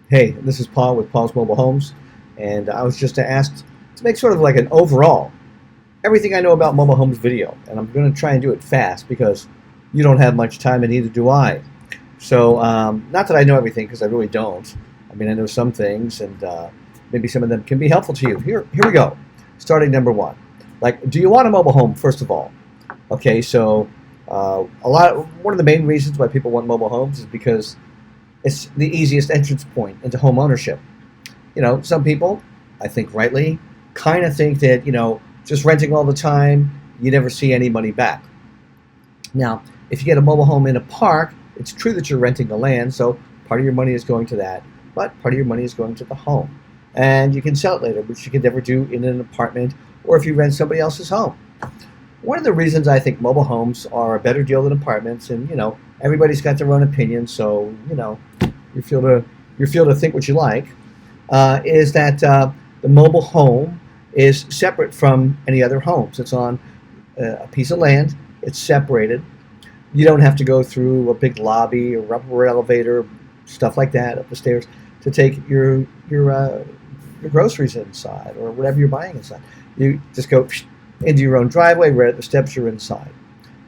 Hey, this is Paul with Paul's Mobile Homes, and I was just asked to make sort of like an overall everything I know about mobile homes video, and I'm going to try and do it fast because you don't have much time, and neither do I. So, not that I know everything because I really don't. I mean, I know some things, and maybe some of them can be helpful to you. Here we go. Starting number one, like, do you want a mobile home? First of all, okay. So, one of the main reasons why people want mobile homes is because it's the easiest entrance point into home ownership. Some people, I think rightly, kind of think that, just renting all the time, you never see any money back. Now, if you get a mobile home in a park, it's true that you're renting the land, so part of your money is going to that, but part of your money is going to the home. And you can sell it later, which you could never do in an apartment or if you rent somebody else's home. One of the reasons I think mobile homes are a better deal than apartments, and everybody's got their own opinion, so you're feel to think what you like, is that the mobile home is separate from any other homes. It's on a piece of land. It's separated. You don't have to go through a big lobby or rubber elevator, stuff like that, up the stairs to take your groceries inside or whatever you're buying inside. You just go into your own driveway, right at the steps, you're inside.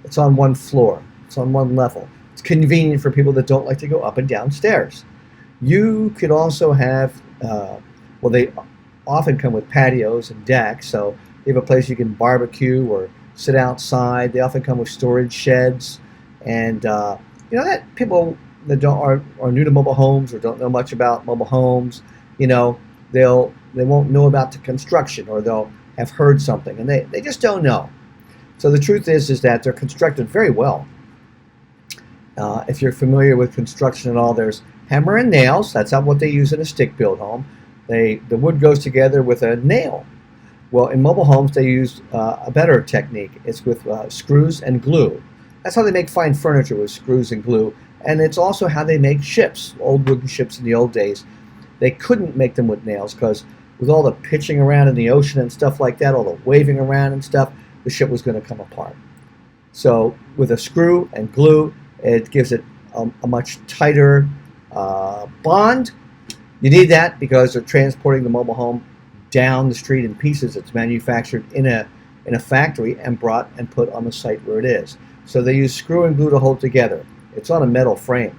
It's on one floor. It's on one level. It's convenient for people that don't like to go up and down stairs. You could also have, they often come with patios and decks, so you have a place you can barbecue or sit outside. They often come with storage sheds, and that people that are new to mobile homes or don't know much about mobile homes, they won't know about the construction, or they'll have heard something and they just don't know. So the truth is that they're constructed very well. If you're familiar with construction at all, there's hammer and nails. That's not what they use in a stick-built home. The wood goes together with a nail. Well, in mobile homes, they use a better technique. It's with screws and glue. That's how they make fine furniture, with screws and glue. And it's also how they make ships, old wooden ships in the old days. They couldn't make them with nails because with all the pitching around in the ocean and stuff like that, all the waving around and stuff, the ship was going to come apart. So with a screw and glue, it gives it a much tighter bond. You need that because they're transporting the mobile home down the street in pieces. It's manufactured in a factory and brought and put on the site where it is. So they use screw and glue to hold together. It's on a metal frame.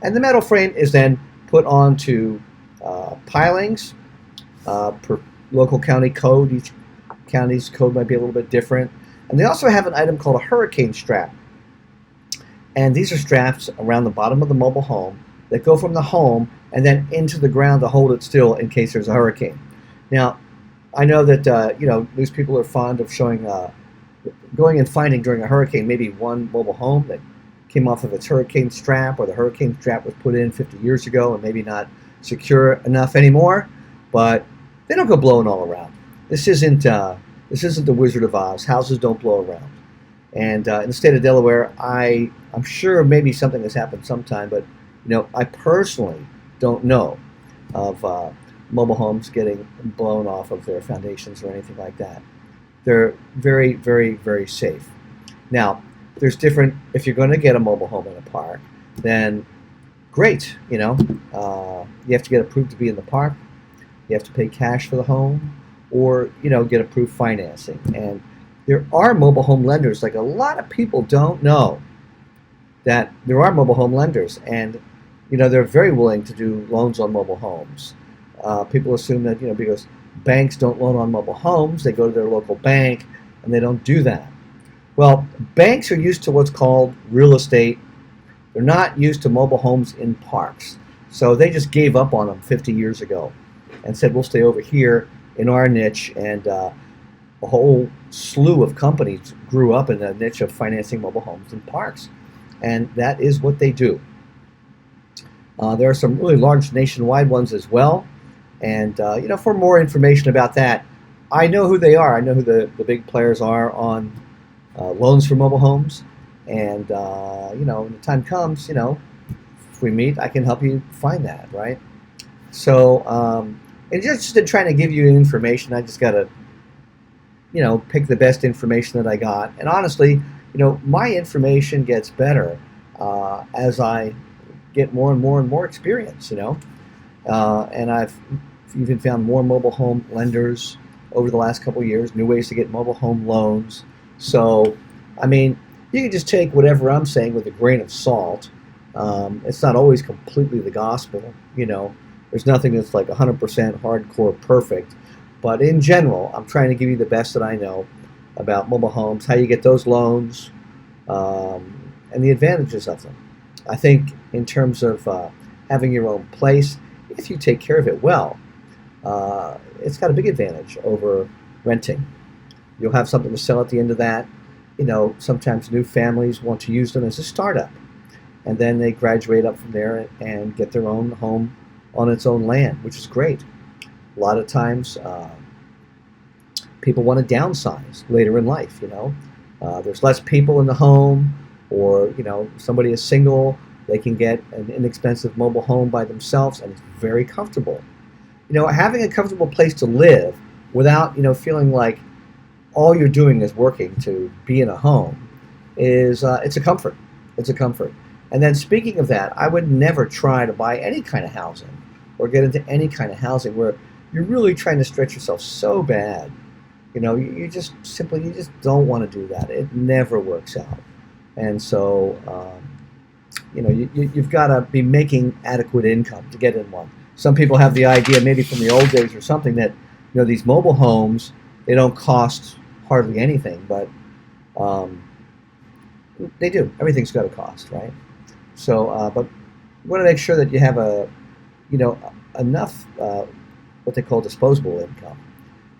And the metal frame is then put onto pilings per local county code. Each county's code might be a little bit different. And they also have an item called a hurricane strap. And these are straps around the bottom of the mobile home that go from the home and then into the ground to hold it still in case there's a hurricane. Now, I know that news people are fond of showing, going and finding during a hurricane maybe one mobile home that came off of its hurricane strap, or the hurricane strap was put in 50 years ago and maybe not secure enough anymore. But they don't go blowing all around. This isn't the Wizard of Oz. Houses don't blow around. And in the state of Delaware, I'm sure maybe something has happened sometime, but I personally don't know of mobile homes getting blown off of their foundations or anything like that. They're very, very, very safe. Now, there's different. If you're going to get a mobile home in a park, then great. You have to get approved to be in the park. You have to pay cash for the home, or get approved financing. And there are mobile home lenders. Like, a lot of people don't know that there are mobile home lenders, and they're very willing to do loans on mobile homes. People assume that because banks don't loan on mobile homes, they go to their local bank, and they don't do that. Well, banks are used to what's called real estate. They're not used to mobile homes in parks. So they just gave up on them 50 years ago and said, we'll stay over here in our niche. And a whole slew of companies grew up in the niche of financing mobile homes in parks. And that is what they do. There are some really large nationwide ones as well. And, for more information about that, I know who they are. I know who the big players are on loans for mobile homes. And, when the time comes, if we meet, I can help you find that, right? So, and just in trying to give you information, I just got to, pick the best information that I got. And honestly, my information gets better as I get more and more and more experience, And I've even found more mobile home lenders over the last couple of years, new ways to get mobile home loans. So, I mean, you can just take whatever I'm saying with a grain of salt. It's not always completely the gospel, you know. There's nothing that's like 100% hardcore perfect. But in general, I'm trying to give you the best that I know about mobile homes, how you get those loans, and the advantages of them. I think in terms of having your own place, if you take care of it well, it's got a big advantage over renting. You'll have something to sell at the end of that. You know, sometimes new families want to use them as a startup, and then they graduate up from there and get their own home on its own land, which is great. A lot of times, people want to downsize later in life. You know, there's less people in the home, or you know, somebody is single. They can get an inexpensive mobile home by themselves, and it's very comfortable. You know, having a comfortable place to live without, you know, feeling like all you're doing is working to be in a home is it's a comfort. It's a comfort. And then speaking of that, I would never try to buy any kind of housing or get into any kind of housing where you're really trying to stretch yourself so bad. You know, you just don't want to do that. It never works out. And so, you know, you've got to be making adequate income to get in one. Some people have the idea, maybe from the old days or something, that you know these mobile homes, they don't cost hardly anything, but they do. Everything's got a cost, right? So, but you want to make sure that you have enough what they call disposable income,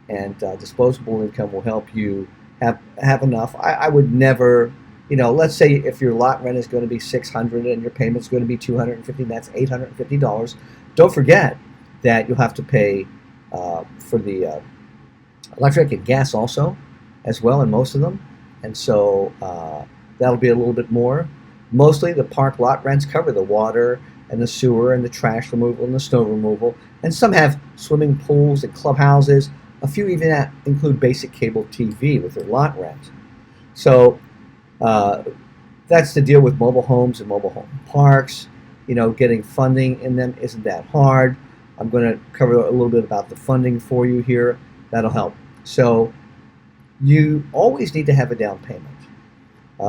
and disposable income will help you have enough. I would never, you know, let's say if your lot rent is going to be $600 and your payment's going to be $250, that's $850. Don't forget that you'll have to pay for the electric and gas also, as well, in most of them, and so that'll be a little bit more. Mostly the park lot rents cover the water and the sewer and the trash removal and the snow removal, and some have swimming pools and clubhouses. A few even include basic cable TV with their lot rent. So that's the deal with mobile homes and mobile home parks. You know, getting funding in them isn't that hard. I'm going to cover a little bit about the funding for you here. That'll help. So you always need to have a down payment.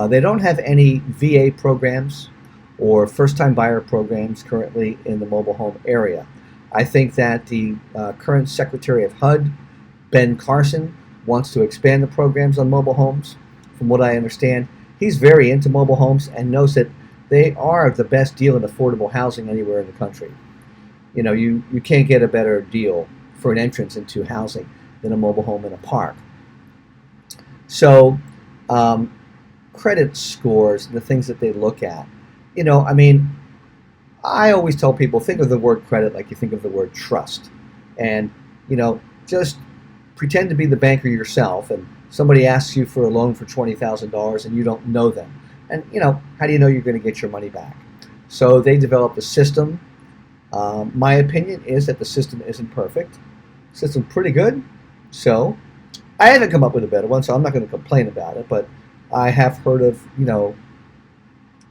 They don't have any VA programs or first-time buyer programs currently in the mobile home area. I think that the current Secretary of HUD, Ben Carson, wants to expand the programs on mobile homes. From what I understand, he's very into mobile homes and knows that they are the best deal in affordable housing anywhere in the country. You know, you can't get a better deal for an entrance into housing than a mobile home in a park. So, credit scores and the things that they look at. You know, I mean, I always tell people, think of the word credit like you think of the word trust. And, you know, just pretend to be the banker yourself, and somebody asks you for a loan for $20,000 and you don't know them. And, you know, how do you know you're going to get your money back? So they developed a system. My opinion is that the system isn't perfect. The system's pretty good. So I haven't come up with a better one, so I'm not going to complain about it. But I have heard of, you know,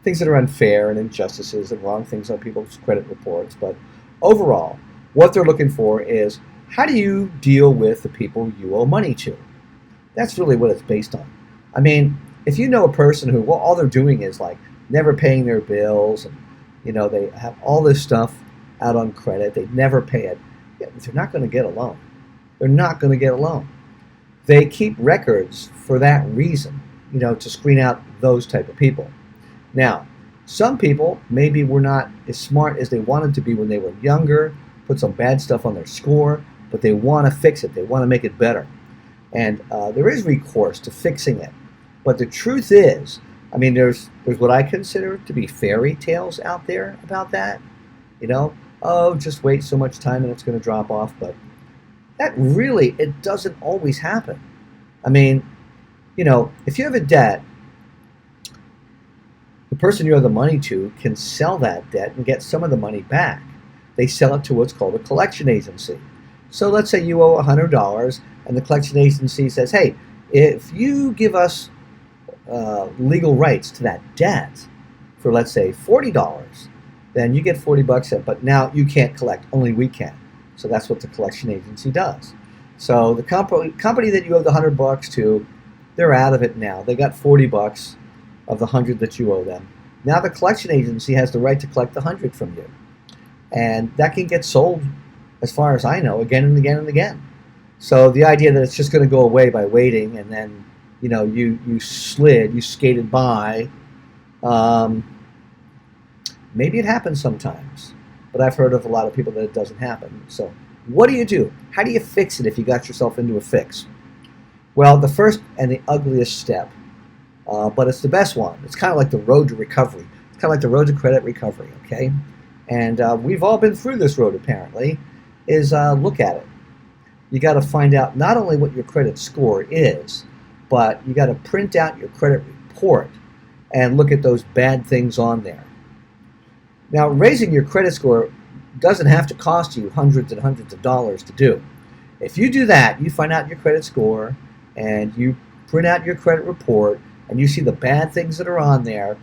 things that are unfair and injustices and wrong things on people's credit reports. But overall, what they're looking for is, how do you deal with the people you owe money to? That's really what it's based on. I mean, if you know a person who, well, all they're doing is like never paying their bills, and you know they have all this stuff out on credit, they never pay it, they're not going to get a loan. They're not going to get a loan. They keep records for that reason, you know, to screen out those type of people. Now, some people maybe were not as smart as they wanted to be when they were younger, put some bad stuff on their score, but they want to fix it. They want to make it better. And there is recourse to fixing it. But the truth is, I mean, there's what I consider to be fairy tales out there about that. You know, oh, just wait so much time and it's going to drop off. But that really, it doesn't always happen. I mean, you know, if you have a debt, the person you owe the money to can sell that debt and get some of the money back. They sell it to what's called a collection agency. So let's say you owe $100 and the collection agency says, hey, if you give us legal rights to that debt for, let's say, $40, then you get 40 bucks in. But now you can't collect, only we can. So that's what the collection agency does. So the company that you owe the 100 bucks to, they're out of it now. They got 40 bucks of the 100 that you owe them. Now the collection agency has the right to collect the 100 from you. And that can get sold, as far as I know, again and again and again. So the idea that it's just going to go away by waiting and then, you skated by, maybe it happens sometimes. But I've heard of a lot of people that it doesn't happen. So what do you do? How do you fix it if you got yourself into a fix? Well, the first and the ugliest step, but it's the best one. It's kind of like the road to recovery. It's kind of like the road to credit recovery, okay? And we've all been through this road, apparently, is look at it. You got to find out not only what your credit score is, but you got to print out your credit report and look at those bad things on there. Now, raising your credit score doesn't have to cost you hundreds and hundreds of dollars to do. If you do that, you find out your credit score and you print out your credit report and you see the bad things that are on there,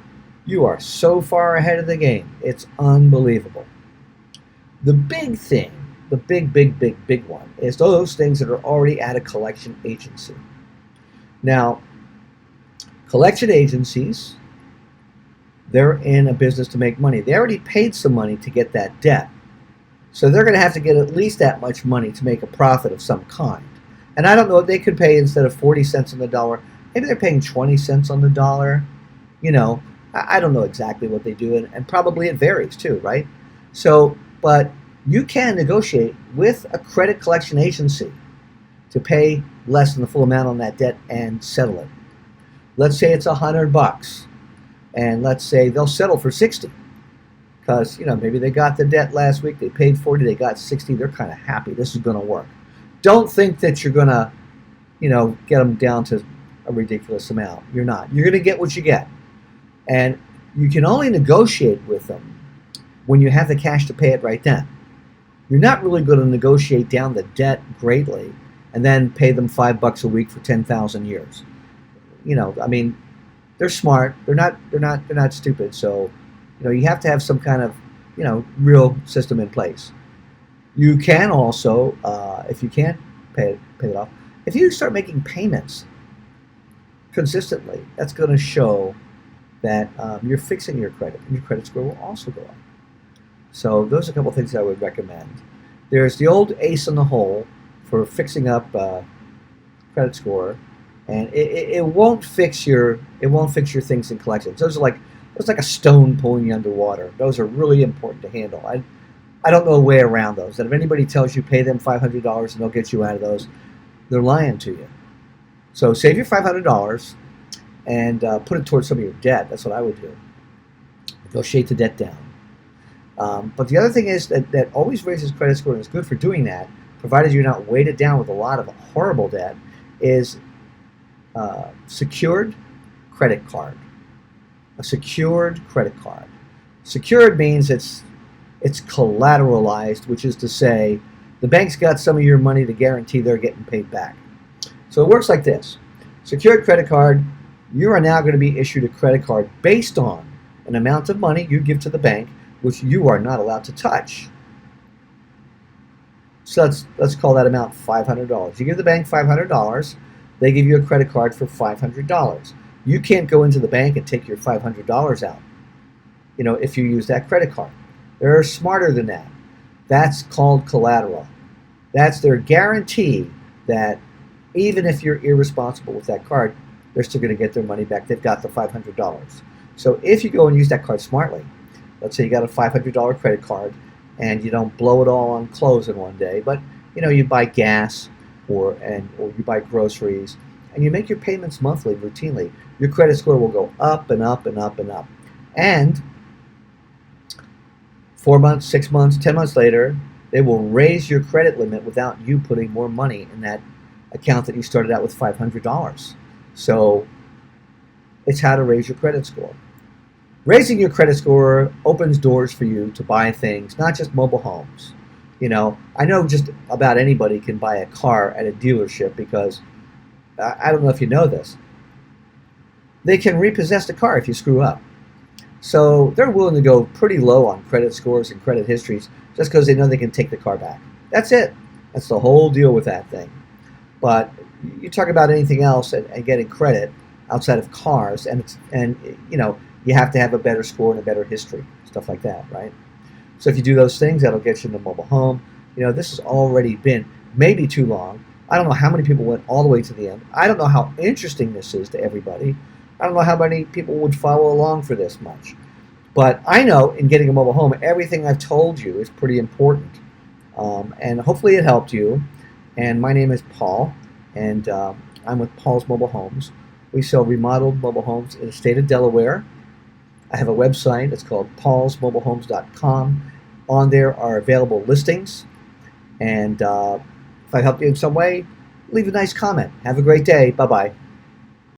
you are so far ahead of the game. It's unbelievable. The big thing, the big one, is those things that are already at a collection agency. Now, collection agencies, they're in a business to make money. They already paid some money to get that debt. So they're going to have to get at least that much money to make a profit of some kind. And I don't know if they could pay, instead of 40 cents on the dollar, maybe they're paying 20 cents on the dollar. I don't know exactly what they do, and probably it varies too, right? So, but you can negotiate with a credit collection agency to pay less than the full amount on that debt and settle it. Let's say it's $100, and let's say they'll settle for 60. Because, maybe they got the debt last week, they paid 40, they got 60, they're kind of happy, this is going to work. Don't think that you're going to, get them down to a ridiculous amount. You're not. You're going to get what you get. And you can only negotiate with them when you have the cash to pay it right then. You're not really going to negotiate down the debt greatly and then pay them $5 a week for 10,000 years. They're smart. They're not stupid. So, you have to have some kind of, real system in place. You can also, if you can't pay it off, if you start making payments consistently, that's going to show that you're fixing your credit, and your credit score will also go up. So those are a couple of things I would recommend. There's the old ace in the hole for fixing up credit score, and it won't fix your things in collections. Those are like a stone pulling you underwater. Those are really important to handle. I don't know a way around those. And if anybody tells you pay them $500 and they'll get you out of those, they're lying to you. So save your $500 and put it towards some of your debt. That's what I would do. Negotiate the debt down. But the other thing is that always raises credit score, and is good for doing that, provided you're not weighted down with a lot of horrible debt, is secured credit card. A secured credit card. Secured means it's collateralized, which is to say the bank's got some of your money to guarantee they're getting paid back. So it works like this. Secured credit card, you are now going to be issued a credit card based on an amount of money you give to the bank, which you are not allowed to touch. So let's call that amount $500. You give the bank $500, they give you a credit card for $500. You can't go into the bank and take your $500 out, if you use that credit card. They're smarter than that. That's called collateral. That's their guarantee that even if you're irresponsible with that card, they're still going to get their money back. They've got the $500. So if you go and use that card smartly, let's say you got a $500 credit card and you don't blow it all on clothes in one day, but you buy gas or you buy groceries and you make your payments monthly routinely, your credit score will go up and up and up and up. And 4 months, 6 months, 10 months later, they will raise your credit limit without you putting more money in that account that you started out with $500. So it's how to raise your credit score. Raising your credit score opens doors for you to buy things, not just mobile homes. I know just about anybody can buy a car at a dealership because, I don't know if you know this, they can repossess the car if you screw up. So they're willing to go pretty low on credit scores and credit histories just because they know they can take the car back. That's it. That's the whole deal with that thing. But you talk about anything else and getting credit outside of cars, and you have to have a better score and a better history, stuff like that, right? So if you do those things, that'll get you in the mobile home. This has already been maybe too long. I don't know how many people went all the way to the end. I don't know how interesting this is to everybody. I don't know how many people would follow along for this much. But I know in getting a mobile home, everything I've told you is pretty important. And hopefully it helped you. And my name is Paul, and I'm with Paul's Mobile Homes. We sell remodeled mobile homes in the state of Delaware. I have a website. It's called paulsmobilehomes.com. On there are available listings. And if I helped you in some way, leave a nice comment. Have a great day. Bye-bye.